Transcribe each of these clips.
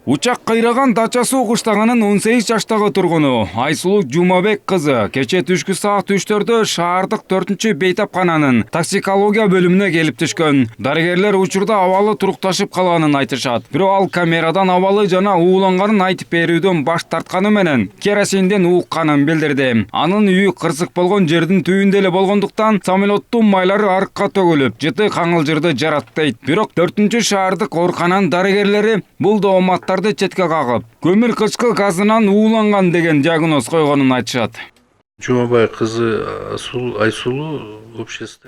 Учак кыйраган Дача суу кыштагынын 18 жаштагы тургуну Айсулуу Жумабек кызы кече түшкү саат 3-төрдө шаардык 4-бейтапкананын токсикология бөлүмүнө келип түшкөн. Дарыгерлер учурда абалы турукташып калганын айтышат. Бирок ал камерадан абалы жана ууланганын айтып берүүдөн баш тартканы менен керосинден уукканын билдирди. Анын үйү кырсык болгон жердин түбүндө эле болгондуктан самолеттун майлары арыкка төгүлүп, жыты каңылжырды жарат дейт. Бирок 4-шаардык оорукананын дарыгерлери бул дооматтарды четке кагып, көмүр кычкыл газынан ууланган деген диагноз койгонун айтышат. Жумабек кызы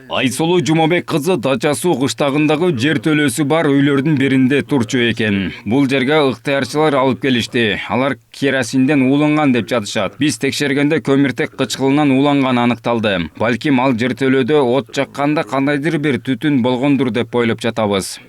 Айсулуу Жумабек кызы Дача суу кыштагындагы жер төлөөсү бар үйлөрдүн биринде турчу экен. Бул жерге ыктыярчылар алып келишти. Алар керосинден ууланган деп жатышат. Биз текшергенде көмүртек кычкылынан ууланганы аныкталды. Балким ал жер төлөөдө от жакканда кандайдыр бир түтүн болгондур деп ойлоп жатабыз.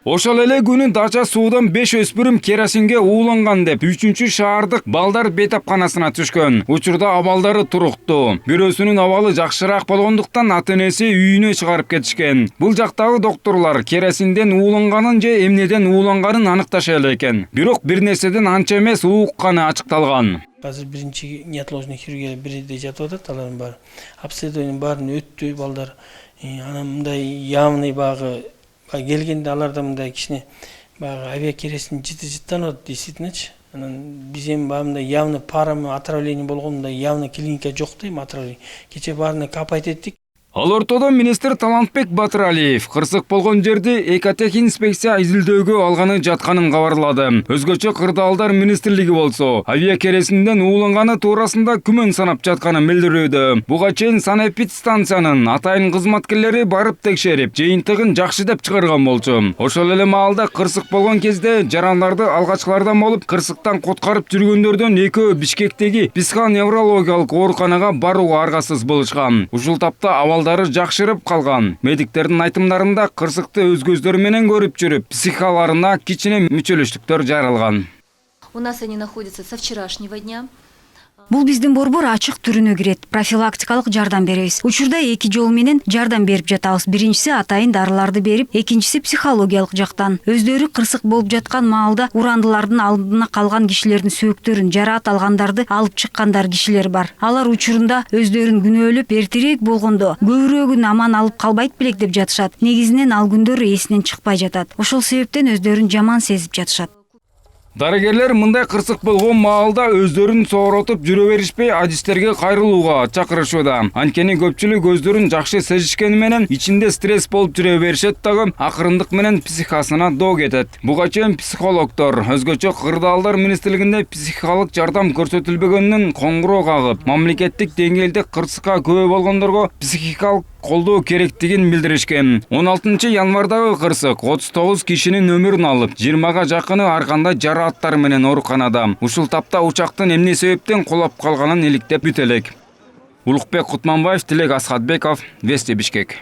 Ошол эле күнү Дача суудан 5 өспүрүм керосинге ууланган деп 3-шаардык балдар бейтапканасына түшкөн. Учурда абалдары туруктуу. Бирөөсүнүн абалы жакшыраак болгондуктан ата-энеси үйүнө чыгарып кетишкен. Бул жактагы доктурлар керосинден ууланганын же эмнеден ууланганын аныкташа эле экен. Бирок бир нерседен анча эмес уукканы ачыкталган. Азыр биринчи неотложный хирургия бирде жатып атат, алардын баары обследованиянын баарын өттү балдар. Анан мындай явный багы келгенде аларда мындай кичине баягы авиакеросин жыттанат действительночи. Анан биз эми баягындай явный парам отравление болгондой явный клиника жок дейм отравление. Кече баарына капайт эттик. Ал ортодо министр Талантбек Батыралиев кырсык болгон жерди экотехинспекция изилдөөгө алганы жатканын кабарлады. Өзгөчө Кырдаалдар министрлиги болсо авиакеросинден ууланганы туурасында күмөн санап жатканын билдирүүдө. Буга чейин санэпидстанциянын атайын кызматкерлери барып текшерип, жыйынтыгын жакшы деп чыгарган болчу. Ошол эле маалда кырсык болгон кезде жарандарды алгачкылардан болуп, кырсыктан куткарып жүргөндөрдөн экөө Бишкектеги психоневрологиялык ооруканага барууга аргасыз болушкан. Ушул тапта абалдары жакшырып калган. Медиктердин айтымдарында кырсыкты өз көздөрү менен көрүп жүрүп, психикаларына кичине мүчөлүштүктөр жаралган. У нас они находятся со вчерашнего дня. Бул биздин борбор ачык түрүнө кирет. Профилактикалык жардам беребиз. Учурда 2 жол менен жардам берип жатабыз. Биринчиси атайын дарыларды берип, экинчиси психологиялык жактан. Өздөрү кырсык болуп жаткан маалда урандылардын алдына калган кишилердин сөөктөрүн, жараат алгандарды алып чыккандар кишилер бар. Алар учурунда өздөрүн күнөөлөп, эртерээк болгондо көбүрөөгүн аман алып калбайт белек деп жатышат. Негизинен ал күндөр эсинен чыкпай жатат. Ошол себептен өздөрүн жаман сезип жатышат. Дарыгерлер мындай кырсык болгон маалда өздөрүн сооротуп жүрө беришпей адистерге кайрылууга чакырышууда. Анткени көпчүлүк өздөрүн жакшы сезишкени менен ичинде стресс болуп жүрө беришет дагы акырындык менен психикасына доо кетет. Буга чейин психологдор өзгөчө Кырдаалдар министрлигинде психикалык жардам көрсөтүлбөгөнүнүн коңгуроо кагып, мамлекеттик деңгээлде кырсыкка күбө болгондорго психикалык колдоо керектигин билдиришкен. 16 январдагы кырсык 39 кишинин өмүрүн алып, 20га жакыны ар кандай жарааттар менен ооруканада. Ушул тапта учактын эмне себептен кулап калганын иликтеп бүтө элек. Улукбек Кутманбаев, Тилек Асхатбеков, Вести Бишкек.